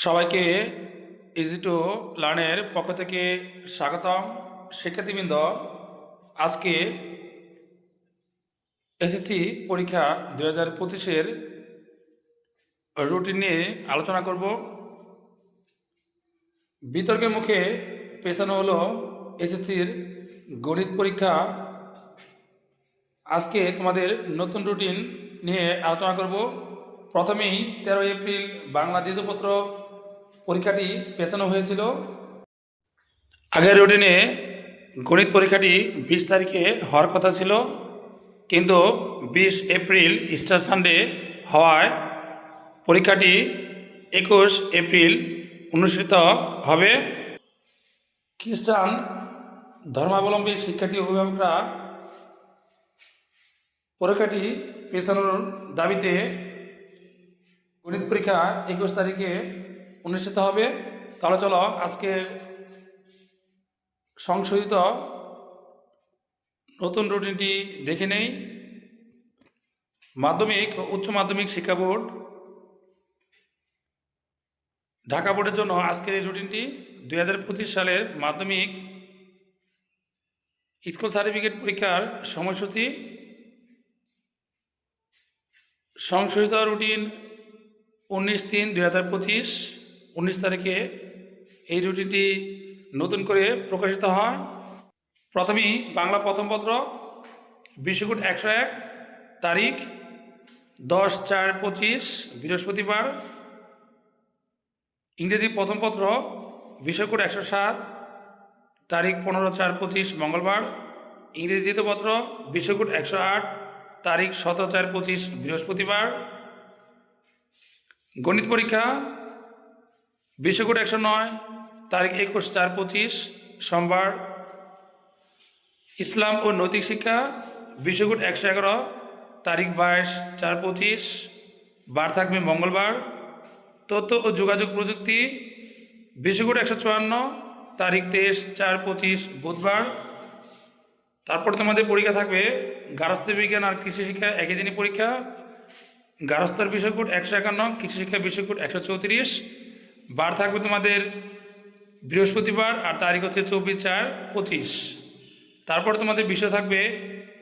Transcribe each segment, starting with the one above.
সবাইকে easy to লার্নের পক্ষ থেকে স্বাগতম। শিক্ষার্থীবৃন্দ, আজকে এসএসসি পরীক্ষা 2025-এর রুটিন নিয়ে আলোচনা করব। বিতর্কের মুখে পেছানো হলো এসএসসির গণিত পরীক্ষা। আজকে তোমাদের নতুন রুটিন নিয়ে আলোচনা করব। প্রথমেই 13 এপ্রিল বাংলা দ্বিতীয় পত্র পরীক্ষাটি পেছানো হয়েছিল। আগের রুটিনে গণিত পরীক্ষাটি 20 তারিখে হওয়ার কথা ছিল, কিন্তু 20 এপ্রিল ইস্টার সানডে হওয়ায় পরীক্ষাটি 21 এপ্রিল অনুষ্ঠিত হবে। খ্রিস্টান ধর্মাবলম্বী শিক্ষার্থী অভিভাবকরা পরীক্ষাটি পেছানোর দাবিতে গণিত পরীক্ষা 21 তারিখে অনুষ্ঠিত হবে। তাহলে চলো আজকের সংশোধিত নতুন রুটিনটি দেখে নেই। মাধ্যমিক ও উচ্চ মাধ্যমিক শিক্ষা বোর্ড, ঢাকা বোর্ডের জন্য আজকের এই রুটিনটি 2025 সালের মাধ্যমিক স্কুল সার্টিফিকেট পরীক্ষার সময়সূচি। সংশোধিত রুটিন 19/3/2025, 19 তারিখে এই রুটিনটি নতুন করে প্রকাশিত হয়। প্রথমেই বাংলা প্রথম পত্র, বিশ্বকোট 101, তারিখ 10/4/25 বৃহস্পতিবার। ইংরেজি প্রথম পত্র, বিশ্বকোট 107, তারিখ 15/4/25 মঙ্গলবার। ইংরেজি দ্বিতীয় পত্র, বিশ্বকোট 108, তারিখ 17/4/25 বৃহস্পতিবার। গণিত পরীক্ষা, বিশ্বকোট 109, তারিখ 21/4/25 সোমবার। ইসলাম ও নৈতিক শিক্ষা, বিশ্বকোট 111, তারিখ 22/4/25 বার থাকবে মঙ্গলবার। তথ্য ও যোগাযোগ প্রযুক্তি, বিশ্বকোট 154, তারিখ 23/4/25 বুধবার। তারপর তোমাদের পরীক্ষা থাকবে গার্হস্থ্য বিজ্ঞান আর কৃষি শিক্ষা একই দিনই পরীক্ষা। গার্হস্থ্যের বিষয়কোট 151, কৃষি শিক্ষা বিষয়কোট 134, বার থাকবে তোমাদের বৃহস্পতিবার আর তারিখ হচ্ছে 24/4/25। তারপর তোমাদের বিষয় থাকবে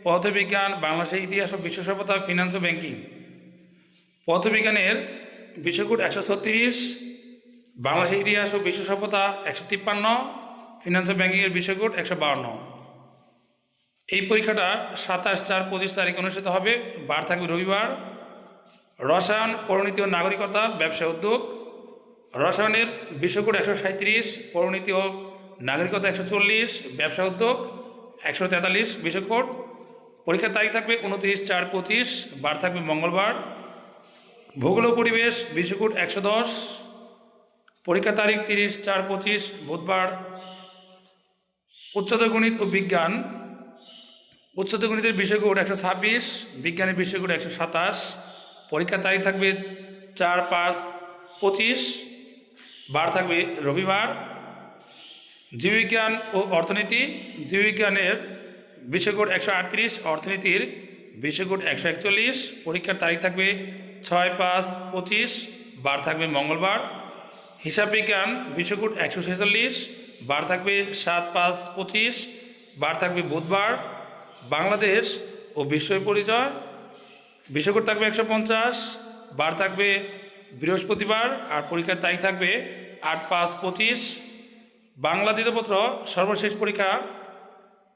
পদার্থবিজ্ঞান, বাংলাদেশের ইতিহাস ও বিশ্ব সভ্যতা, ফিনান্স ও ব্যাংকিং। পদার্থবিজ্ঞানের বিষয়কোট 136, বাংলাদেশের ইতিহাস ও বিশ্ব সভ্যতা 153, ফিনান্স ও ব্যাংকিংয়ের বিষয়কোট 152। এই পরীক্ষাটা 27/4/25 তারিখ অনুষ্ঠিত হবে, বার থাকবে রবিবার। রসায়ন, পরিণতি ও নাগরিকতা, ব্যবসা উদ্যোগ। রসায়নের বিষয়কোট 137, পরিণতি ও নাগরিকতা 140, ব্যবসা উদ্যোগ 143 বিষয়কোট। পরীক্ষার তারিখ থাকবে 29/4/25, বার থাকবে মঙ্গলবার। ভূগোল ও পরিবেশ, বিষয়কোট 110, পরীক্ষার তারিখ 30/4/25 বুধবার। উচ্চতর গণিত ও বিজ্ঞান, উচ্চতর গণিতের বিষয়কোট 126, বিজ্ঞানের বিষয়কোট 127, পরীক্ষার তারিখ থাকবে 4/5/25, বার থাকবে রবিবার। জীববিজ্ঞান ও অর্থনীতি, জীববিজ্ঞানের বিষয়কোট 138, অর্থনীতির বিষয়কোট 141, পরীক্ষার তারিখ থাকবে 6/5/25, বার থাকবে মঙ্গলবার। হিসাব বিজ্ঞান বিষয়কোট 146, বার থাকবে 7/5/25, বার থাকবে বুধবার। বাংলাদেশ ও বিশ্ব পরিচয় বিষয়কোট থাকবে 150, বার থাকবে বৃহস্পতিবার আর পরীক্ষার তারিখ থাকবে 8/5/25। বাংলা দ্বিতীয় পত্র সর্বশেষ পরীক্ষা,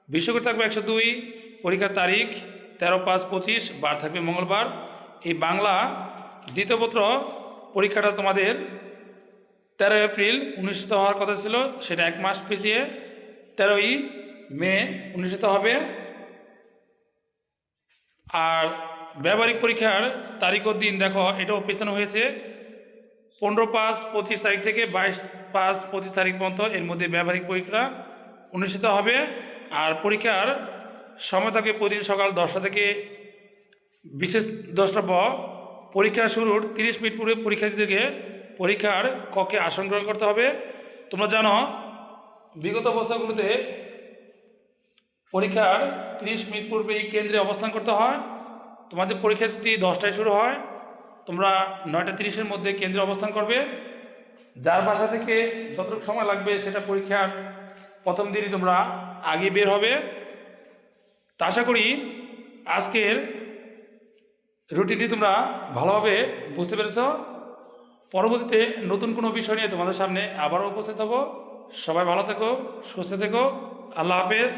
বিষয়কোট থাকবে 102, পরীক্ষার তারিখ 13/5/25, বার থাকবে মঙ্গলবার। এই বাংলা দ্বিতীয় পত্র পরীক্ষাটা তোমাদের 13 এপ্রিল অনুষ্ঠিত হওয়ার কথা ছিল, সেটা 1 মাস পিছিয়ে 13ই মে অনুষ্ঠিত হবে। আর ব্যবহারিক পরীক্ষার তারিখ ও দিন দেখো, এটাও পেছানো হয়েছে। 15/5/25 তারিখ থেকে 22/5/25 তারিখ পর্যন্ত এর মধ্যে ব্যবহারিক পরীক্ষা অনুষ্ঠিত হবে। আর পরীক্ষার সময় থাকবে প্রতিদিন সকাল 10টা থেকে বিশেষ দ্রষ্টব্য পরীক্ষা শুরুর 30 মিনিট পূর্বে পরীক্ষার্থীদেরকে পরীক্ষার কক্ষে আসন গ্রহণ করতে হবে। তোমরা জানো বিগত বছরগুলোতে পরীক্ষার 30 মিনিট পূর্বেই কেন্দ্রে অবস্থান করতে হয়। তোমাদের পরীক্ষা যদি 10টায় শুরু হয়, তোমরা 9:30-এর মধ্যে কেন্দ্রে অবস্থান করবে। যার বাসা থেকে যতটুকু সময় লাগবে সেটা পরীক্ষার প্রথম দিনই তোমরা আগে বের হবে। তা আশা করি আজকের রুটিনটি তোমরা ভালোভাবে বুঝতে পেরেছ। পরবর্তীতে নতুন কোনো বিষয় নিয়ে তোমাদের সামনে আবারও উপস্থিত হব। সবাই ভালো থেকো, সুস্থ থেকো। আল্লাহ হাফেজ।